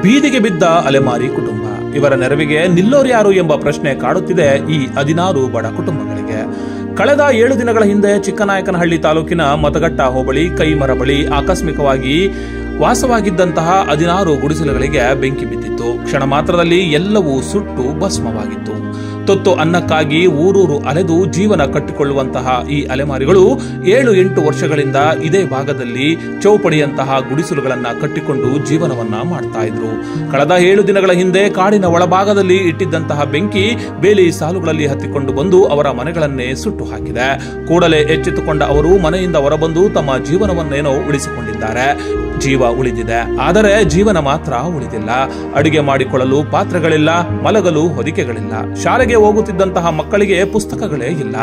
ಬೀದಿಗೆ ಬಿದ್ದ ಅಲೆಮಾರಿ ಕುಟುಂಬ. ಇವರ ನೆರವಿಗೆ ನಿಲ್ಲೋರ್ಯಾರು ಎಂಬ ಪ್ರಶ್ನೆ ಕಾಡುತ್ತಿದೆ ಈ 16 ಬಡ ಕುಟುಂಬಗಳಿಗೆ. ಕಳೆದ 7 ದಿನಗಳ ಹಿಂದೆ ಚಿಕ್ಕನಾಯಕನಹಳ್ಳಿ ತಾಲೂಕಿನ ಮತಗಟ್ಟ ಹೋಬಳಿ ಕೈಮರ ಬಳಿ ಆಕಸ್ಮಿಕವಾಗಿ ವಾಸವಾಗಿದ್ದಂತಹ 16 ಗುಡಿಸಲುಗಳಿಗೆ ಬೆಂಕಿ ಬಿದ್ದಿತ್ತು. ಕ್ಷಣ ಮಾತ್ರದಲ್ಲಿ ಎಲ್ಲವೂ ಸುಟ್ಟು ಭಸ್ಮವಾಗಿತ್ತು. ತೊತ್ತು ಅನ್ನಕ್ಕಾಗಿ ಊರೂರು ಅಲೆದು ಜೀವನ ಕಟ್ಟಿಕೊಳ್ಳುವಂತಹ ಈ ಅಲೆಮಾರಿಗಳು 7-8 ವರ್ಷಗಳಿಂದ ಇದೇ ಭಾಗದಲ್ಲಿ ಚೌಪಡಿಯಂತಹ ಗುಡಿಸಲುಗಳನ್ನ ಕಟ್ಟಿಕೊಂಡು ಜೀವನವನ್ನ ಮಾಡ್ತಾ ಇದ್ರು. ಕಳೆದ 7 ದಿನಗಳ ಹಿಂದೆ ಕಾಡಿನ ಒಳಭಾಗದಲ್ಲಿ ಇಟ್ಟಿದ್ದಂತಹ ಬೆಂಕಿ ಬೇಲಿ ಸಾಲುಗಳಲ್ಲಿ ಹತ್ತಿಕೊಂಡು ಬಂದು ಅವರ ಮನೆಗಳನ್ನೇ ಸುಟ್ಟು ಹಾಕಿದೆ. ಕೂಡಲೇ ಎಚ್ಚೆತ್ತುಕೊಂಡ ಅವರು ಮನೆಯಿಂದ ಹೊರಬಂದು ತಮ್ಮ ಜೀವನವನ್ನೇನೋ ಉಳಿಸಿಕೊಂಡಿದ್ದಾರೆ. ಜೀವ ಉಳಿದಿದೆ, ಆದರೆ ಜೀವನ ಮಾತ್ರ ಉಳಿದಿಲ್ಲ. ಅಡುಗೆ ಮಾಡಿಕೊಳ್ಳಲು ಪಾತ್ರೆಗಳಿಲ್ಲ, ಮಲಗಲು ಹೊದಿಕೆಗಳಿಲ್ಲ. ಶಾಲೆಗೆ ಹೋಗುತ್ತಿದ್ದಂತಹ ಮಕ್ಕಳಿಗೆ ಪುಸ್ತಕಗಳೇ ಇಲ್ಲ.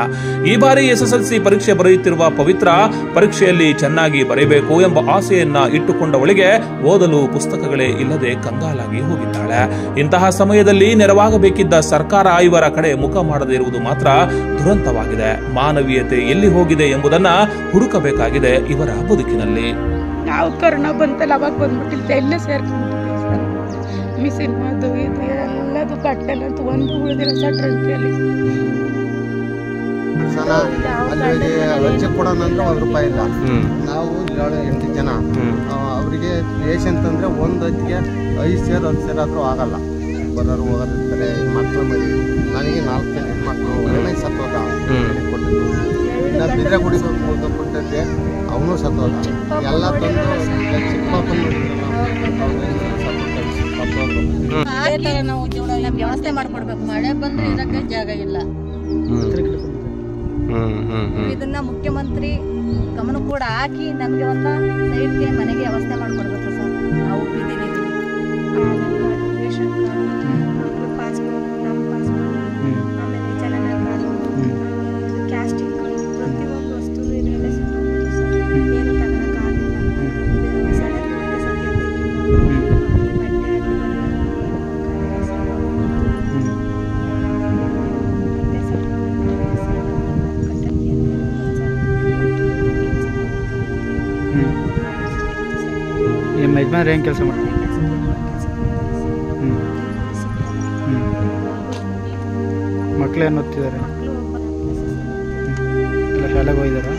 ಈ ಬಾರಿ SSLC ಪರೀಕ್ಷೆ ಬರೆಯುತ್ತಿರುವ ಪವಿತ್ರ ಪರೀಕ್ಷೆಯಲ್ಲಿ ಚೆನ್ನಾಗಿ ಬರೆಯಬೇಕು ಎಂಬ ಆಸೆಯನ್ನ ಇಟ್ಟುಕೊಂಡವಳಿಗೆ ಓದಲು ಪುಸ್ತಕಗಳೇ ಇಲ್ಲದೆ ಕಂಗಾಲಾಗಿ ಹೋಗಿದ್ದಾಳೆ. ಇಂತಹ ಸಮಯದಲ್ಲಿ ನೆರವಾಗಬೇಕಿದ್ದ ಸರ್ಕಾರ ಇವರ ಕಡೆ ಮುಖ ಮಾಡದೇ ಇರುವುದು ಮಾತ್ರ ದುರಂತವಾಗಿದೆ. ಮಾನವೀಯತೆ ಎಲ್ಲಿ ಹೋಗಿದೆ ಎಂಬುದನ್ನ ಹುಡುಕಬೇಕಾಗಿದೆ ಇವರ ಬದುಕಿನಲ್ಲಿ. ನಾವು ಕರೋನಾ ಬಂತಲ್ಲ ಅವಾಗ ಬಂದ್ಬಿಟ್ಟಿಲ್ಲ, ಎಲ್ಲ ಸೇರ್ಕೊಂಡ್ಬಿಟ್ಟಿದ್ದೀವಿ ಸರ್. ಮಿಷಿನ್ ಅದು ಇದು ಎಲ್ಲದು ಬಟ್ಟೆಲ್ಲಂತೂ ಒಂದು ಉಳಿದಿಲ್ಲ ಸರ್ ಟ್ರಂಕಿಯಲ್ಲಿ. ಲಂಚ ಕೊಡೋಣಂದ್ರೆ ₹1 ಇಲ್ಲ. ನಾವು 8 ಜನ, ಅವರಿಗೆ ಪೇಷಂಟ್ ಅಂದರೆ ಒಂದು ಹೊತ್ತಿಗೆ 5 ಸೇರ್ 10 ಸೇರ್ ಆದರೂ ಆಗಲ್ಲ. ಬರೋರು ಹೋಗೋದಿರ್ತಾರೆ. ಮಕ್ಕಳು ಮರಿ ನನಗೆ 4 ಜನ ಹೆಣ್ಮಕ್ಳು ಒಳ್ಳೆ ಸತ್ತೋದ ಕೊಟ್ಟಿದ್ದು. ಇನ್ನು ಬಿದ್ರೆ ಗುಡಿ ಕೊಟ್ಟಿದ್ದೆ, ಅವನು ಸತ್ತೋದ. ಎಲ್ಲ ತಂದು ಚಿಕ್ಕ ಪಾಪನ್ನು ನಾವು ವ್ಯವಸ್ಥೆ ಮಾಡ್ಕೊಡ್ಬೇಕು. ಮಳೆ ಬಂದ್ರೆ ಇರಕ್ಕೆ ಜಾಗ ಇಲ್ಲ. ಇದನ್ನ ಮುಖ್ಯಮಂತ್ರಿ ಗಮನ ಕೂಡ ಹಾಕಿ ನಮಗೆ ಒಂದು ಸೈಡ್ಗೆ ಮನೆಗೆ ವ್ಯವಸ್ಥೆ ಮಾಡ್ಕೊಡ್ಬೇಕು ಸರ್. ನಾವು ಬೀದಿಲಿದ್ದೀವಿ. ರೇಷನ್ ಕಾರ್ಡ್, ಪಾಸ್ಪೋರ್ಟ್, ನಮ್ಮ ಪಾಸ್ಪೋರ್ಟ್, ಆಮೇಲೆ ಜನನ ಕಾರ್ಡು, ಕ್ಯಾಸ್ಟಿಂಗ್ ಕಾರ್ಡು, ಪ್ರತಿಯೊಂದು ವಸ್ತು ಇದೆಲ್ಲ ಸಿಗ್ಬೋದು ಸರ್. ಏನು ತಗೊಳಕ್ಕಾಗಿಲ್ಲ. ಸಡನ್ ನಿಮ್ಮ ಯಜಮಾನ್ರು ಏನು ಕೆಲಸ ಮಾಡ್ತಾರೆ? ಮಕ್ಕಳೇನು ಓದ್ತಿದ್ದಾರೆ? ಎಲ್ಲ ಶಾಲೆಗೆ ಹೋಗಿದ್ದಾರೆ?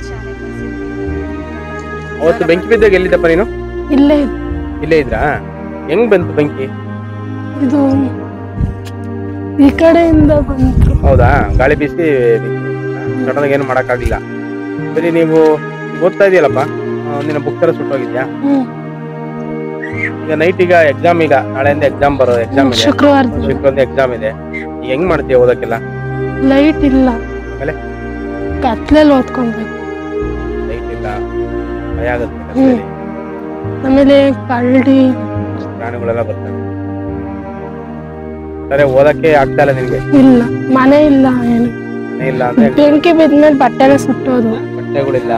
ಅವತ್ತು ಬೆಂಕಿ ಬಿದ್ದಾಗ ಎಲ್ಲಿದ್ದಪ್ಪ ನೀನು? ಇಲ್ಲೇ ಇದ್ರಾ? ಹೆಂಗ್ ಬಂತು ಬೆಂಕಿ? ಇದು ಈ ಕಡೆಯಿಂದ ಬಂತು. ಹೌದಾ? ಗಾಳಿ ಬೀಸಿ ಸಡನ್ ಏನು ಮಾಡೋಕ್ಕಾಗಲಿಲ್ಲ. ಸರಿ, ನೀವು ಓದ್ತಾ ಇದೆಯಲ್ಲಪ್ಪ, ಒಂದಿನ ಬುಕ್ ತರ ಸುಟ್ಟೋಗಿದ್ಯಾ? ಈಗ ನೈಟ್, ಈಗ ಎಕ್ಸಾಮ್, ಈಗ ನಾಳೆಯಿಂದ ಎಕ್ಸಾಮ್ ಎಕ್ಸಾಮ್ ಇದೆ, ಶುಕ್ರವಾರದ ಎಕ್ಸಾಮ್ ಇದೆ. ಈಗ ಹೆಂಗ್ ಮಾಡ್ತೀಯ ಓದಕ್ಕೆಲ್ಲ? ಲೈಟ್ ಇಲ್ಲ, ಆಮೇಲೆ ಕತ್ಲಲ್ಲಿ ಓದ್ಕೊಬೇಕು. ಲೈಟ್ ಇಲ್ಲ, ಭಯ ಆಗುತ್ತೆ. ಆಮೇಲೆ ಕರಡಿ ಪ್ರಾಣಿಗಳೆಲ್ಲ ಬರ್ತವೆ. ಸರಿ, ಓದಕ್ಕೆ ಆಗ್ತಾ ಇಲ್ಲ ನಿನ್ಗೆ? ಇಲ್ಲ, ಮನೆ ಇಲ್ಲ, ಏನು ಮನೆ ಇಲ್ಲ ಅಂದ್ರೆ ಬೆಂಕಿ ಬಿದ್ಮೇಲೆ ಬಟ್ಟೆಲ್ಲ ಸುಟ್ಟೋದು. ಬಟ್ಟೆಗಳಿಲ್ಲ.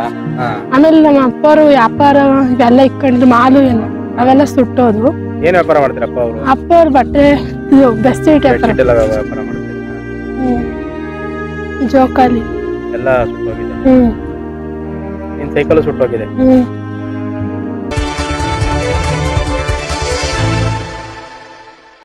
ಆಮೇಲೆ ನಮ್ಮ ಅಪ್ಪರು ವ್ಯಾಪಾರ ಇವೆಲ್ಲ ಇಟ್ಕೊಂಡಿದ್ರು, ಮಾಲು ಏನು ಅವೆಲ್ಲ ಸುಟ್ಟೋದು. ಏನ್ ವ್ಯಾಪಾರ ಮಾಡ್ತಾರಪ್ಪ ಅವರು? ಅಪ್ಪ ಅವ್ರ ಬಟ್ಟೆ ಬೆಸ್ಟೀಟ್ ವ್ಯಾಪಾರ ಮಾಡ್ತಾರೆ. ಜೋಕಾಲಿ ಎಲ್ಲ ಸುಟ್ಟೋಗಿದೆ. ನಿನ್ ಸೈಕಲ್ ಸುಟ್ಟೋಗಿದೆ.